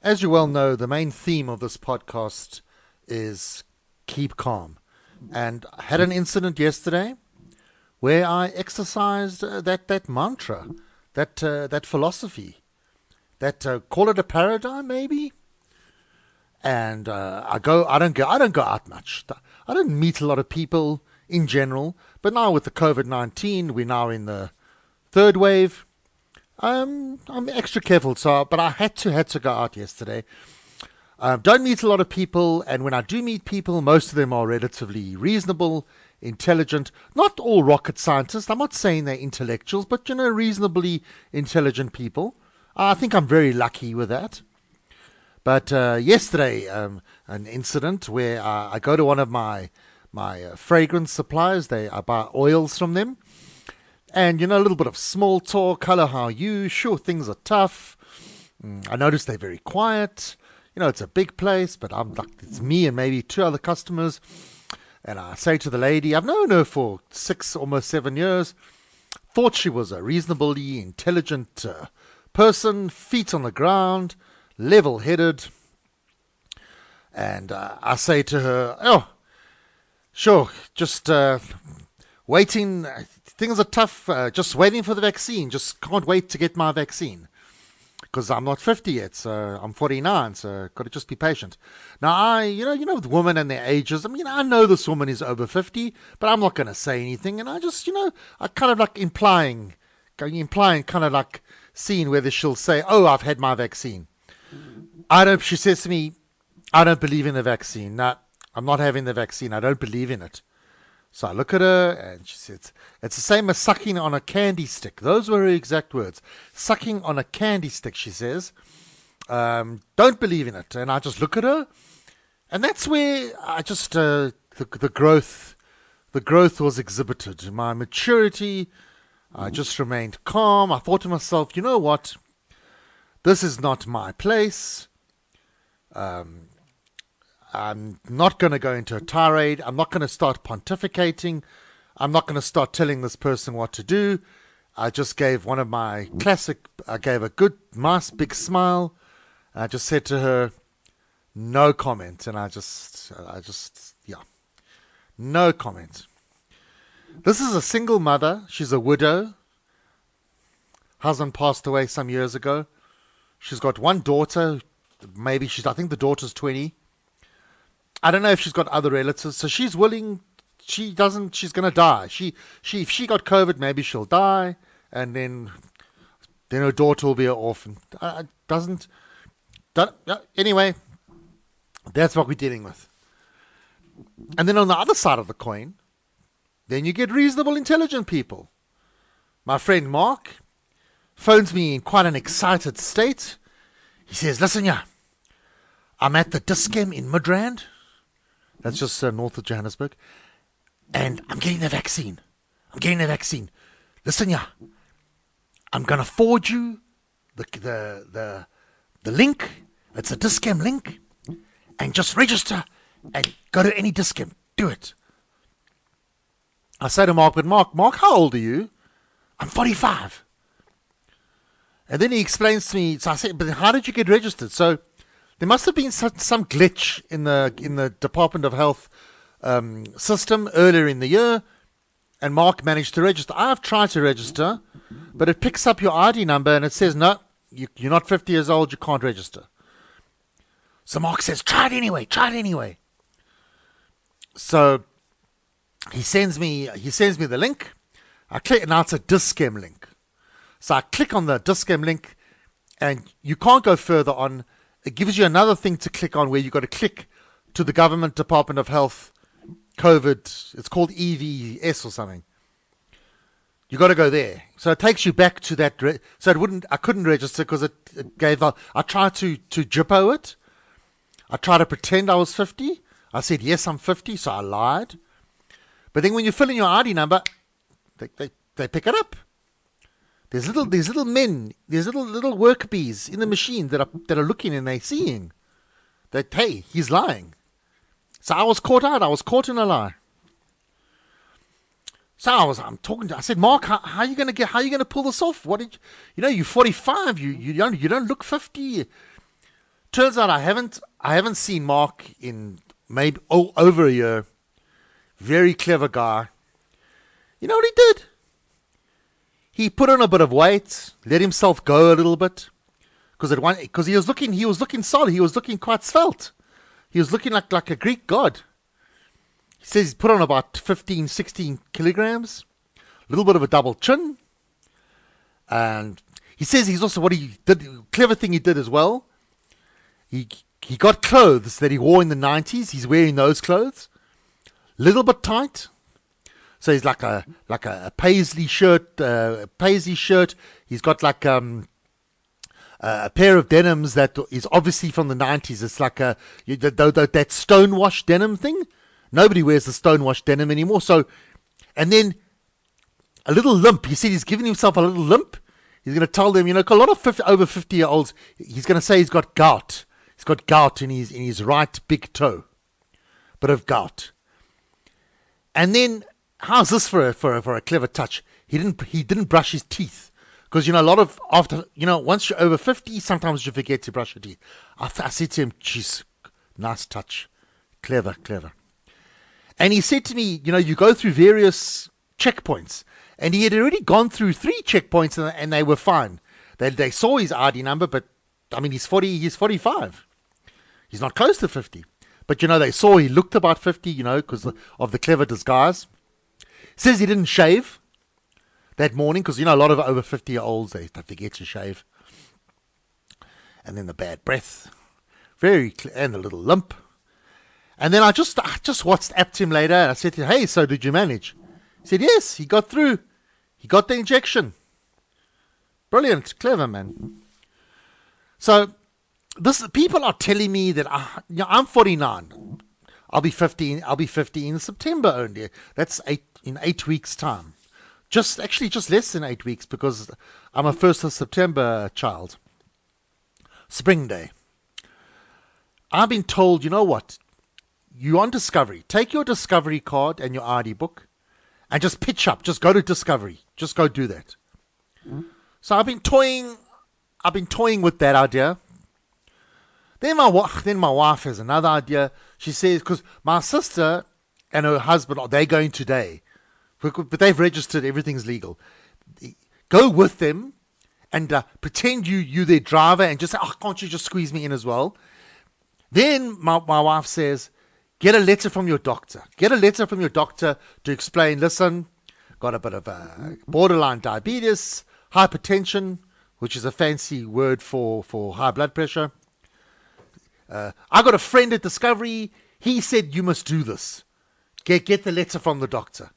as you well know, the main theme of this podcast is keep calm. And I had an incident yesterday where I exercised that mantra, that philosophy, that call it a paradigm maybe. And I don't go out much. I don't meet a lot of people in general. But now with the COVID-19, we're now in the third wave. I'm extra careful, but I had to go out yesterday. Don't meet a lot of people, and when I do meet people, most of them are relatively reasonable, intelligent. Not all rocket scientists. I'm not saying they're intellectuals, but reasonably intelligent people. I think I'm very lucky with that. But yesterday, an incident where I go to one of my fragrance suppliers. I buy oils from them. And, a little bit of small talk. Hello, how are you? Sure, things are tough. I notice they're very quiet. It's a big place, but it's me and maybe two other customers. And I say to the lady, I've known her for 6, almost 7 years. Thought she was a reasonably intelligent person, feet on the ground, level-headed. And I say to her, oh, sure, just waiting. Things are tough, just waiting for the vaccine. Just can't wait to get my vaccine. Because I'm not 50 yet, so I'm 49, so got to just be patient. Now, with women and their ages, I know this woman is over 50, but I'm not going to say anything. And I just, I kind of like implying kind of like seeing whether she'll say, oh, I've had my vaccine. She says to me, I don't believe in the vaccine. No, I'm not having the vaccine. I don't believe in it. So I look at her and she says, it's the same as sucking on a candy stick. Those were her exact words. Sucking on a candy stick, she says. Don't believe in it. And I just look at her. And that's where I just, the growth was exhibited. My maturity, I just remained calm. I thought to myself, you know what? This is not my place. I'm not going to go into a tirade. I'm not going to start pontificating. I'm not going to start telling this person what to do. I just gave I gave a good, nice, big smile. I just said to her, no comment. And no comment. This is a single mother. She's a widow. Husband passed away some years ago. She's got one daughter. I think the daughter's 20. I don't know if she's got other relatives, so she's willing. She's going to die. If she got COVID, maybe she'll die, and then her daughter will be an orphan. Anyway, that's what we're dealing with. And then on the other side of the coin, then you get reasonable, intelligent people. My friend Mark phones me in quite an excited state. He says, listen, I'm at the Dischem in Midrand. That's just north of Johannesburg. And I'm getting the vaccine. Listen, I'm going to forward you the link. It's a Dischem link. And just register and go to any Dischem. Do it. I say to Mark, but Mark, how old are you? I'm 45. And then he explains to me, so I say, but how did you get registered? So there must have been some glitch in the Department of Health system earlier in the year, and Mark managed to register. I've tried to register, but it picks up your ID number and it says, no, you're not 50 years old, you can't register. So Mark says, try it anyway. So he sends me the link. I click, now it's a Dischem link. So I click on the Dischem link, and you can't go further on. It gives you another thing to click on where you've got to click to the Government Department of Health COVID. It's called EVS or something. You got to go there. So it takes you back to that. I couldn't register because it gave up. I tried to jippo it. I tried to pretend I was 50. I said, yes, I'm 50. So I lied. But then when you fill in your ID number, they pick it up. There's little men, there's little work bees in the machine that are looking, and they're seeing that, hey, he's lying. So I was caught out. I was caught in a lie. So I said, Mark, how are you gonna pull this off? You're 45. You don't look 50. Turns out I haven't seen Mark in maybe over a year. Very clever guy. You know what he did? He put on a bit of weight, let himself go a little bit, because he was looking solid. He was looking quite svelte. He was looking like a Greek god. He says he's put on about 15, 16 kilograms, a little bit of a double chin, and he says he's also what he did. Clever thing he did as well. He got clothes that he wore in the 90s. He's wearing those clothes, little bit tight. So he's like a paisley shirt. He's got like a pair of denims that is obviously from the 90s. It's like that stonewash denim thing. Nobody wears the stonewash denim anymore. So, and then a little limp. He said he's giving himself a little limp. He's going to tell them, a lot of over 50-year-olds. He's going to say he's got gout. He's got gout in his right big toe, bit of gout. And then, how's this for a clever touch? He didn't brush his teeth, because a lot of once you're over 50, sometimes you forget to brush your teeth. I said to him, "Geez, nice touch, clever." And he said to me, you go through various checkpoints, and he had already gone through 3 checkpoints, and they were fine. They saw his ID number, but I mean he's 45. He's not close to 50. But, they saw he looked about 50, because of the clever disguise. Says he didn't shave that morning because, a lot of over 50-year-olds, they forget to shave. And then the bad breath. And the little lump. And then I just WhatsApped him later and I said to him, "Hey, so did you manage?" He said, "Yes, he got through. He got the injection." Brilliant. Clever, man. So, people are telling me that I'm 49. I'll be 50 in September only. That's in 8 weeks' time. Just less than 8 weeks, because I'm a 1st of September child. Spring Day. I've been told, you know what? You're on Discovery. Take your Discovery card and your ID book and just pitch up. Just go to Discovery. Just go do that. So I've been toying with that idea. Then my wife has another idea. She says, because my sister and her husband, they're going today. But they've registered, everything's legal. Go with them and pretend you're their driver and just say, can't you just squeeze me in as well? Then my wife says, get a letter from your doctor. Get a letter from your doctor to explain, listen, got a bit of borderline diabetes, hypertension, which is a fancy word for high blood pressure. I got a friend at Discovery. He said you must do this. Get the letter from the doctor.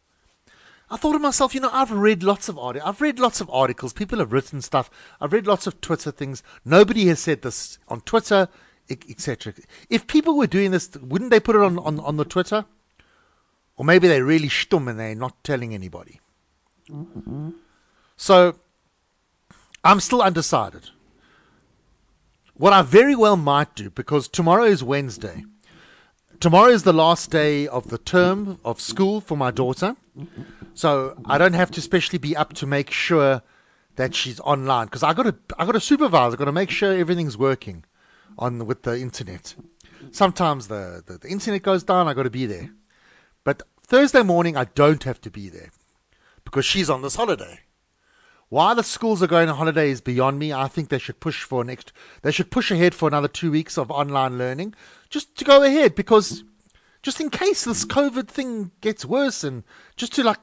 I thought to myself, I've read lots of articles. People have written stuff. I've read lots of Twitter things. Nobody has said this on Twitter, etc. If people were doing this, wouldn't they put it on the Twitter? Or maybe they're really stum and they're not telling anybody. Mm-hmm. So I'm still undecided. What I very well might do, because tomorrow is Wednesday. Tomorrow is the last day of the term of school for my daughter. So I don't have to especially be up to make sure that she's online, because I got a supervisor. I got to make sure everything's working with the internet. Sometimes the internet goes down. I got to be there. But Thursday morning I don't have to be there because she's on this holiday. Why the schools are going on holiday is beyond me. I think they should push ahead for another 2 weeks of online learning, just to go ahead, because just in case this COVID thing gets worse, and just to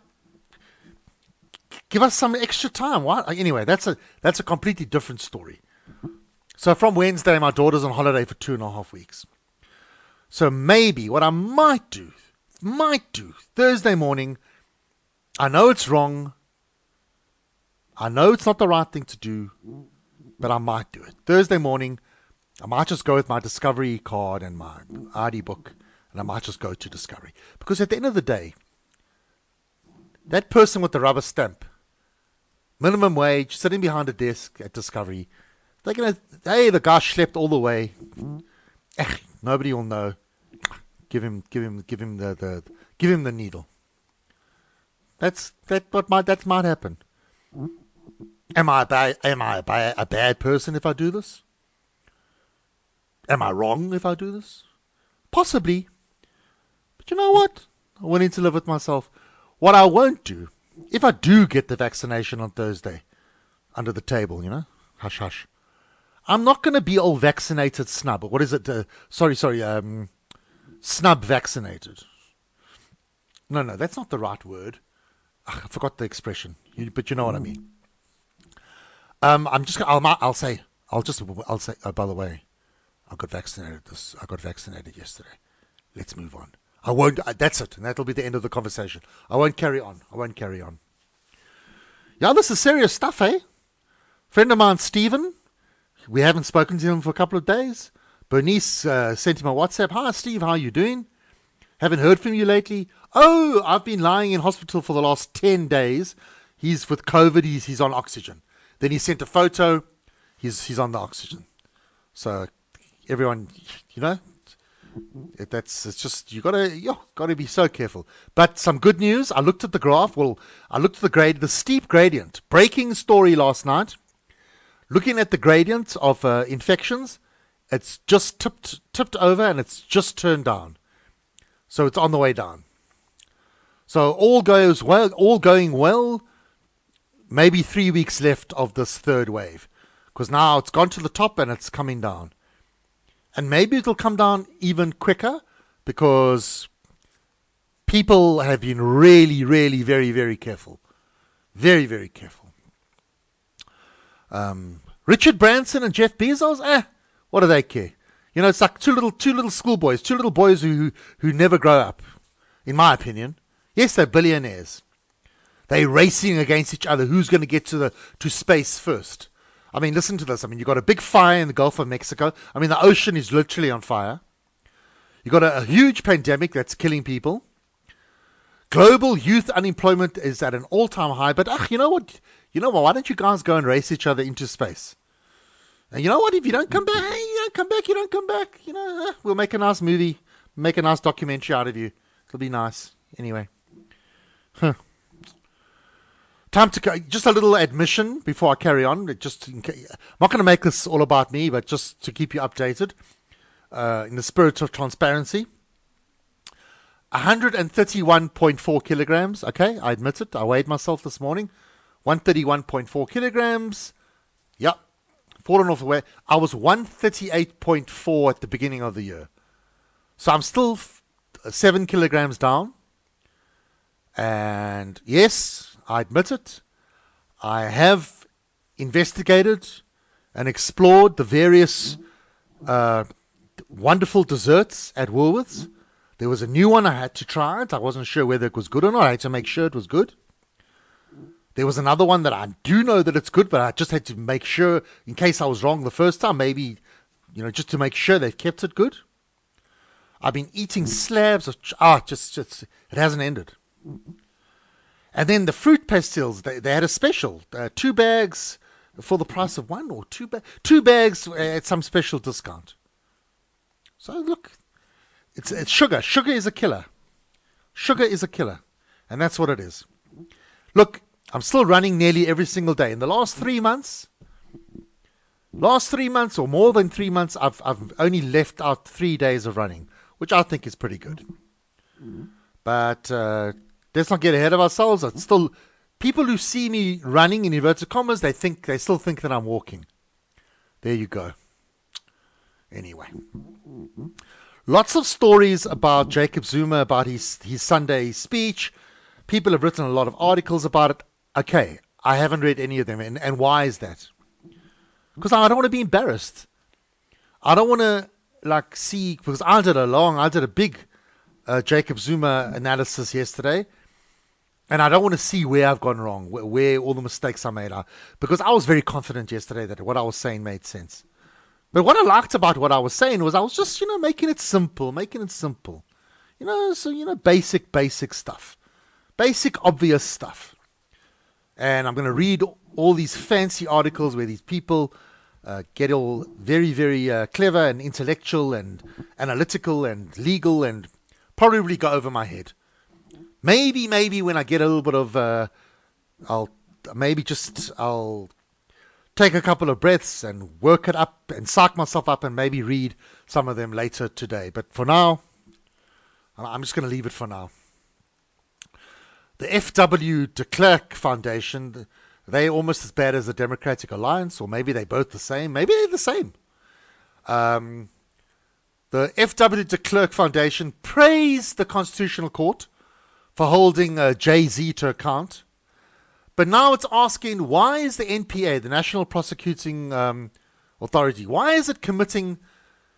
give us some extra time. Why? Anyway, that's a completely different story. So from Wednesday, my daughter's on holiday for 2.5 weeks. So maybe what I might do Thursday morning. I know it's wrong. I know it's not the right thing to do, but I might do it. Thursday morning, I might just go with my Discovery card and my ID book, and I might just go to Discovery. Because at the end of the day, that person with the rubber stamp, minimum wage, sitting behind a desk at Discovery, they're going to, hey, the guy schlepped all the way. Nobody will know. Give him the needle. That might happen. Am I a bad person if I do this? Am I wrong if I do this? Possibly. But you know what? I'm willing to live with myself. What I won't do, if I do get the vaccination on Thursday, under the table, hush hush, I'm not going to be all vaccinated snub. What is it? Snub vaccinated. No, that's not the right word. I forgot the expression, but you know what I mean. I'll say, oh, by the way, I got vaccinated yesterday. Let's move on. I won't, that's it. And that'll be the end of the conversation. I won't carry on. Yeah, this is serious stuff, eh? Friend of mine, Stephen, we haven't spoken to him for a couple of days. Bernice sent him a WhatsApp. Hi, Steve, how are you doing? Haven't heard from you lately. Oh, I've been lying in hospital for the last 10 days. He's with COVID. He's on oxygen. Then he sent a photo. He's on the oxygen. So everyone, it's just you gotta be so careful. But some good news. I looked at the graph. I looked at the steep gradient. Breaking story last night. Looking at the gradient of infections, it's just tipped over and it's just turned down. So it's on the way down. So all going well. Maybe 3 weeks left of this third wave, because now it's gone to the top and it's coming down. And maybe it'll come down even quicker because people have been really, really very, very careful. Very, very careful. Richard Branson and Jeff Bezos, what do they care? It's like two little schoolboys, two little boys who never grow up, in my opinion. Yes, they're billionaires. They're racing against each other. Who's going to get to space first? I mean, listen to this. I mean, you've got a big fire in the Gulf of Mexico. I mean, the ocean is literally on fire. You've got a huge pandemic that's killing people. Global youth unemployment is at an all-time high. But, you know what? Why don't you guys go and race each other into space? And you know what? If you don't come back, you don't come back. We'll make a nice movie, make a nice documentary out of you. It'll be nice. Anyway. Time to go. Just a little admission before I carry on. I'm not going to make this all about me, but just to keep you updated in the spirit of transparency. 131.4 kilograms. Okay, I admit it. I weighed myself this morning. 131.4 kilograms. Yep. Fallen off the way. I was 138.4 at the beginning of the year. So I'm still 7 kilograms down. And yes, I admit it. I have investigated and explored the various wonderful desserts at Woolworths. There was a new one. I had to try it. I wasn't sure whether it was good or not. I had to make sure it was good. There was another one that I do know that it's good, but I just had to make sure, in case I was wrong the first time, maybe, just to make sure they've kept it good. I've been eating slabs of, it hasn't ended. And then the fruit pastilles, they had a special, 2 bags for the price of one, or 2 bags at some special discount. So look, it's sugar. Sugar is a killer. Sugar is a killer. And that's what it is. Look, I'm still running nearly every single day. In the last 3 months or more than 3 months, I've only left out 3 days of running, which I think is pretty good. But let's not get ahead of ourselves. It's still people who see me running in inverted commas, they still think that I'm walking. There you go. Anyway, lots of stories about Jacob Zuma, about his Sunday speech. People have written a lot of articles about it. Okay, I haven't read any of them. And why is that? Because I don't want to be embarrassed. I don't want to see, because I did a big Jacob Zuma analysis yesterday. And I don't want to see where I've gone wrong, where all the mistakes I made are. Because I was very confident yesterday that what I was saying made sense. But what I liked about what I was saying was I was just, making it simple. Basic stuff. Basic, obvious stuff. And I'm going to read all these fancy articles where these people get all very, very clever and intellectual and analytical and legal and probably go over my head. Maybe when I get a little bit of, I'll take a couple of breaths and work it up and psych myself up and maybe read some of them later today. But for now, I'm just going to leave it for now. The F.W. de Klerk Foundation, they're almost as bad as the Democratic Alliance, or maybe they're both the same. Maybe they're the same. The F.W. de Klerk Foundation praised the Constitutional Court for holding Jay-Z to account. But now it's asking, why is the NPA, the National Prosecuting Authority, why is it committing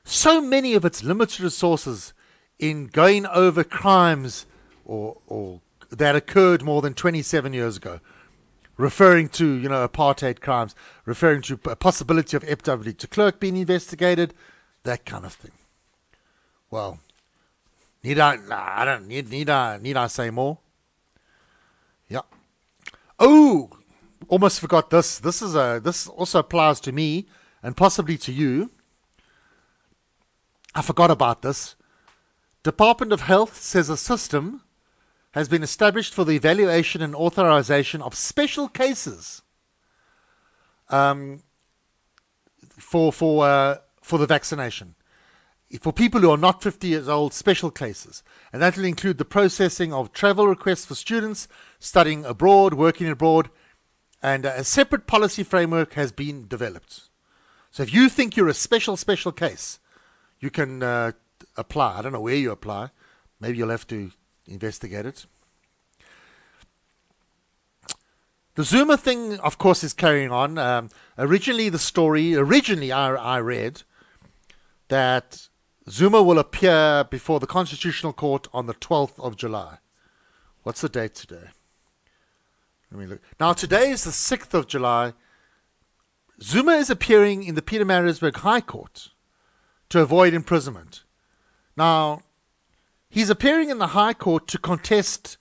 so many of its limited resources in going over crimes or that occurred more than 27 years ago, referring to, apartheid crimes, referring to a possibility of F.W. de Klerk being investigated, that kind of thing. Well, need I say more? Yeah. Oh, almost forgot this. This also applies to me and possibly to you. I forgot about this. Department of Health says a system has been established for the evaluation and authorization of special cases for the vaccination. For people who are not 50 years old, special cases. And that will include the processing of travel requests for students studying abroad, working abroad, and a separate policy framework has been developed. So if you think you're a special case, you can apply. I don't know where you apply. Maybe you'll have to investigate it. The Zuma thing, of course, is carrying on. Originally I read that Zuma will appear before the Constitutional Court on the 12th of July. What's the date today? Let me look. Now, today is the 6th of July. Zuma is appearing in the Pietermaritzburg High Court to avoid imprisonment. Now, he's appearing in the High Court to contest,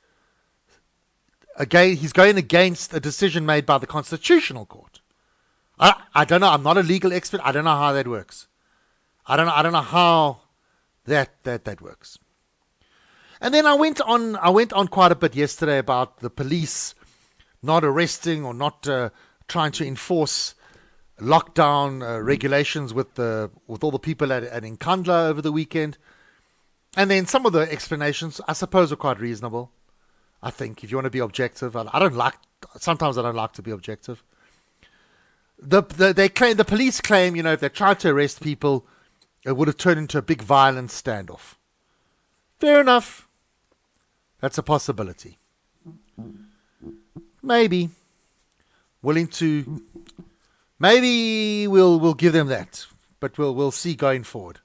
again, he's going against a decision made by the Constitutional Court. I don't know. I'm not a legal expert. I don't know how that works. I don't know how that works. And then I went on quite a bit yesterday about the police not arresting or not trying to enforce lockdown regulations with all the people at Nkandla over the weekend. And then some of the explanations, I suppose, are quite reasonable. I think, if you want to be objective, sometimes I don't like to be objective. The police claim, if they tried to arrest people, it would have turned into a big violent standoff. Fair enough. That's a possibility. Maybe. Maybe we'll give them that. But we'll see going forward.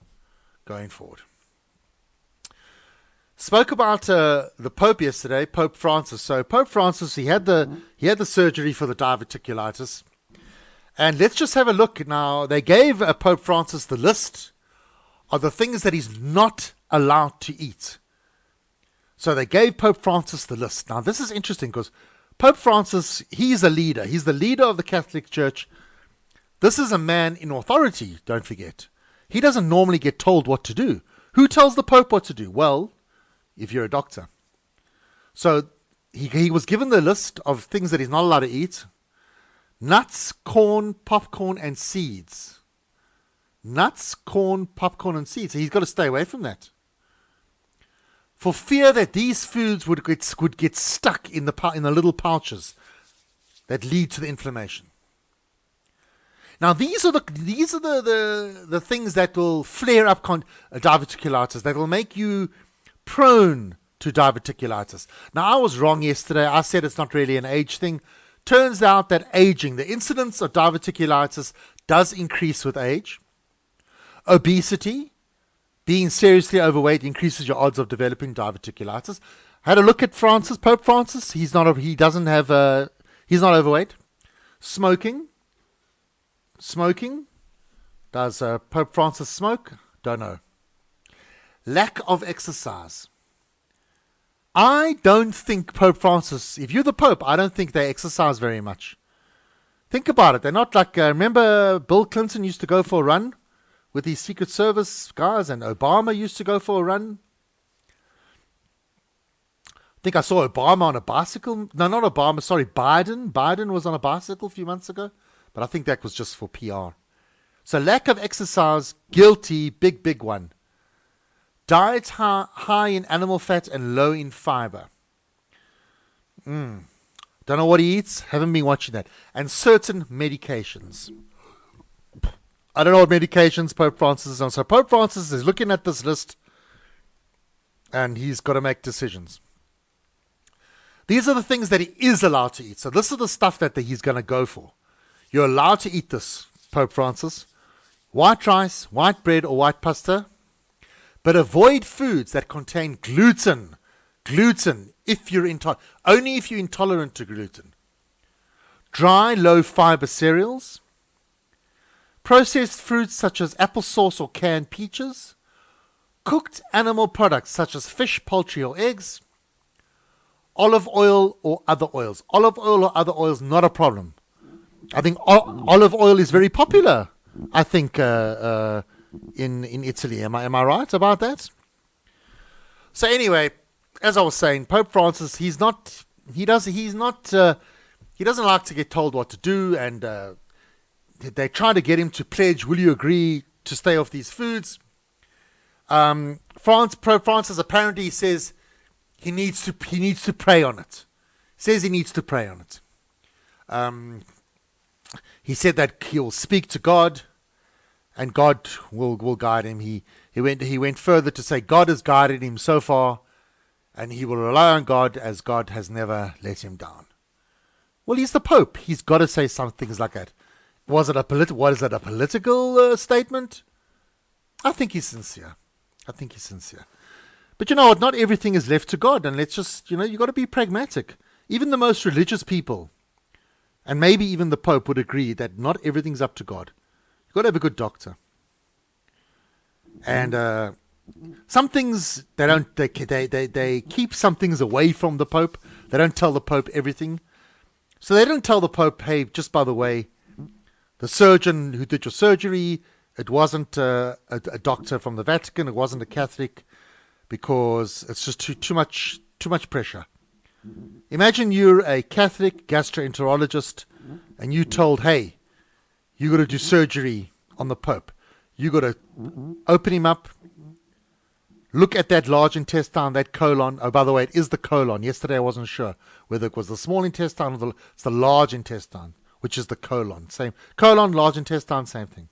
Spoke about the Pope yesterday, Pope Francis. So Pope Francis, he had the surgery for the diverticulitis. And let's just have a look now. They gave Pope Francis the list of the things that he's not allowed to eat. So they gave Pope Francis the list. Now, this is interesting because Pope Francis, he's a leader. He's the leader of the Catholic Church. This is a man in authority, don't forget. He doesn't normally get told what to do. Who tells the Pope what to do? Well, if you're a doctor. So he was given the list of things that he's not allowed to eat. Nuts, corn, popcorn, and seeds. Nuts, corn, popcorn, and seeds. So he's got to stay away from that. For fear that these foods would get stuck in the little pouches that lead to the inflammation. Now these are the things that will flare up diverticulitis, that will make you prone to diverticulitis. Now I was wrong yesterday. I said it's not really an age thing. Turns out that aging, the incidence of diverticulitis does increase with age. Obesity, being seriously overweight, increases your odds of developing diverticulitis. Had a look at Pope Francis. He's not overweight. Smoking. Does Pope Francis smoke? Don't know. Lack of exercise. I don't think Pope Francis, if you're the Pope, I don't think they exercise very much. Think about it. They're not like, remember Bill Clinton used to go for a run with these Secret Service guys, and Obama used to go for a run. I think I saw Obama on a bicycle. No, not Obama, sorry, Biden. Biden was on a bicycle a few months ago. But I think that was just for PR. So lack of exercise, guilty, big one. Diet high in animal fat and low in fiber. Don't know what he eats. Haven't been watching that. And certain medications. I don't know what medications Pope Francis is on. So Pope Francis is looking at this list and he's got to make decisions. These are the things that he is allowed to eat. So this is the stuff that he's going to go for. You're allowed to eat this, Pope Francis. White rice, white bread or white pasta. But avoid foods that contain gluten. Gluten, if you're only if you're intolerant to gluten. Dry, low fiber cereals. Processed fruits such as applesauce or canned peaches. Cooked animal products such as fish, poultry or eggs. Olive oil or other oils. Olive oil or other oils, not a problem. I think olive oil is very popular, I think, in Italy. Am I right about that? So anyway, as I was saying, Pope Francis, he doesn't like to get told what to do, and they try to get him to pledge, will you agree to stay off these foods? Pope Francis apparently says he needs to pray on it. Says he needs to pray on it. He said that he will speak to God, and God will guide him. He went further to say God has guided him so far, and he will rely on God as God has never let him down. Well, he's the Pope. He's got to say some things like that. Was it a political statement? I think he's sincere. But you know what? Not everything is left to God, and let's just, you got to be pragmatic. Even the most religious people, and maybe even the Pope, would agree that not everything's up to God. You've got to have a good doctor. And some things they keep some things away from the Pope. They don't tell the Pope everything. So they don't tell the Pope, hey, just by the way, the surgeon who did your surgery, it wasn't a doctor from the Vatican, it wasn't a Catholic, because it's just too much pressure. Imagine you're a Catholic gastroenterologist and you told, hey, you got to do surgery on the Pope. You got to open him up, look at that large intestine, that colon. Oh, by the way, it is the colon. Yesterday I wasn't sure whether it was the small intestine or it's the large intestine, which is the colon. Same colon, large intestine, same thing.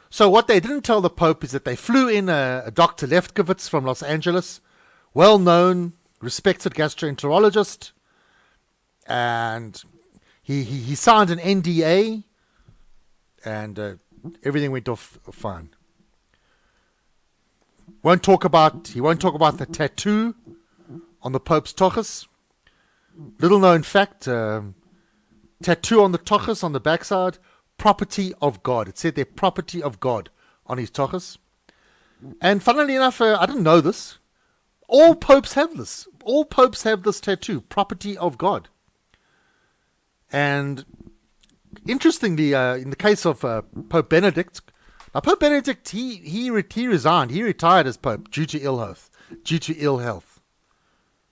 So what they didn't tell the Pope is that they flew in a Dr. Lefkowitz from Los Angeles, well-known, respected gastroenterologist, and he signed an NDA, and everything went off fine. He won't talk about the tattoo on the Pope's tochus. Little known fact, tattoo on the tochus on the backside, property of God. It said they're property of God on his tochus. And funnily enough, I didn't know this. All popes have this. All popes have this tattoo, property of God. And interestingly, in the case of Pope Benedict, Pope Benedict, he resigned. He retired as Pope due to ill health.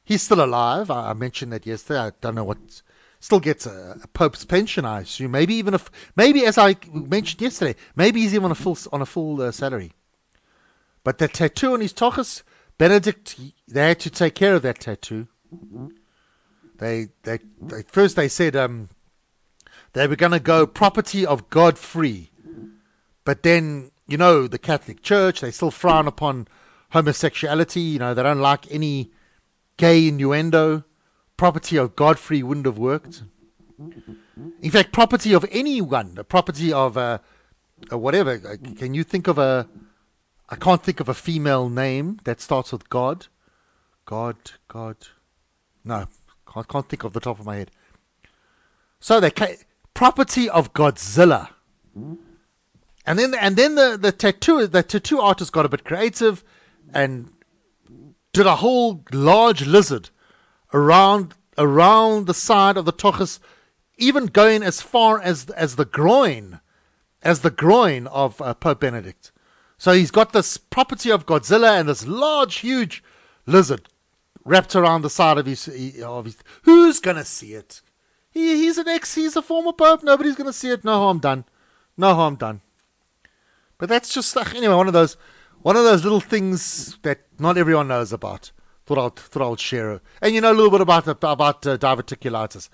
He's still alive. I mentioned that yesterday. I don't know what. Still gets a Pope's pension, I assume. Maybe as I mentioned yesterday, maybe he's even on a full salary. But the tattoo on his tochus, Benedict, they had to take care of that tattoo. They first said they were going to go property of God free, but then the Catholic Church, they still frown upon homosexuality. They don't like any gay innuendo. Property of God free wouldn't have worked. In fact, property of anyone, the property of whatever. Can you think of I can't think of a female name that starts with God. God. No, I can't think off the top of my head. So property of Godzilla. And then the tattoo artist got a bit creative and did a whole large lizard around the side of the tochus, even going as far as the groin of Pope Benedict. So he's got this property of Godzilla and this large, huge lizard wrapped around the side of his. Who's gonna see it? He's a former pope. Nobody's going to see it. No harm done. No harm done. But that's just anyway one of those little things that not everyone knows about. Thought I'll share it. And you know a little bit about diverticulitis.